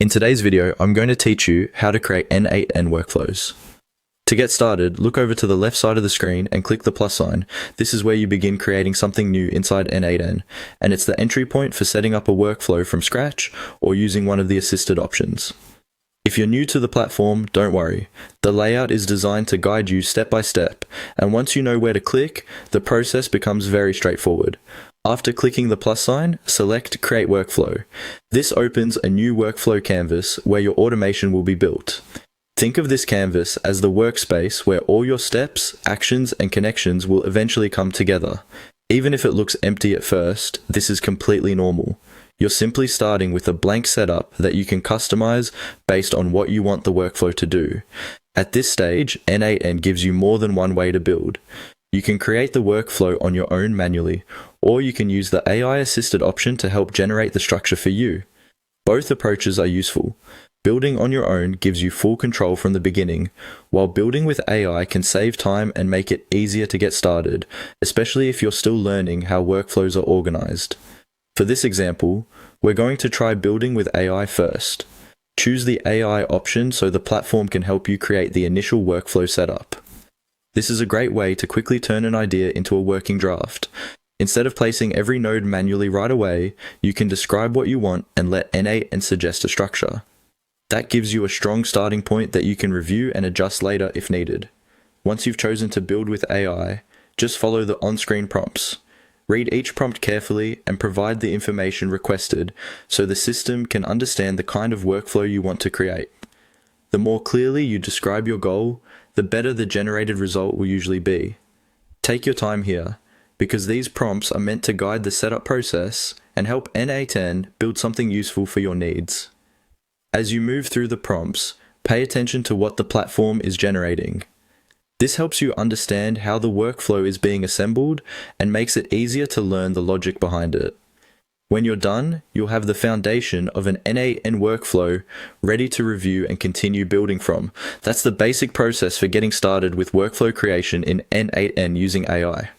In today's video, I'm going to teach you how to create n8n workflows. To get started, look over to the left side of the screen and click the plus sign. This is where you begin creating something new inside n8n, and it's the entry point for setting up a workflow from scratch or using one of the assisted options. If you're new to the platform, don't worry. The layout is designed to guide you step by step, and once you know where to click, the process becomes very straightforward. After clicking the plus sign, select Create Workflow. This opens a new workflow canvas where your automation will be built. Think of this canvas as the workspace where all your steps, actions, and connections will eventually come together. Even if it looks empty at first, this is completely normal. You're simply starting with a blank setup that you can customize based on what you want the workflow to do. At this stage, n8n gives you more than one way to build. You can create the workflow on your own manually, or you can use the AI-assisted option to help generate the structure for you. Both approaches are useful. Building on your own gives you full control from the beginning, while building with AI can save time and make it easier to get started, especially if you're still learning how workflows are organized. For this example, we're going to try building with AI first. Choose the AI option so the platform can help you create the initial workflow setup. This is a great way to quickly turn an idea into a working draft. Instead of placing every node manually right away, you can describe what you want and let n8n suggest a structure. That gives you a strong starting point that you can review and adjust later if needed. Once you've chosen to build with AI, just follow the on-screen prompts. Read each prompt carefully and provide the information requested so the system can understand the kind of workflow you want to create. The more clearly you describe your goal, the better the generated result will usually be. Take your time here, because these prompts are meant to guide the setup process and help n8n build something useful for your needs. As you move through the prompts, pay attention to what the platform is generating. This helps you understand how the workflow is being assembled and makes it easier to learn the logic behind it. When you're done, you'll have the foundation of an n8n workflow ready to review and continue building from. That's the basic process for getting started with workflow creation in n8n using AI.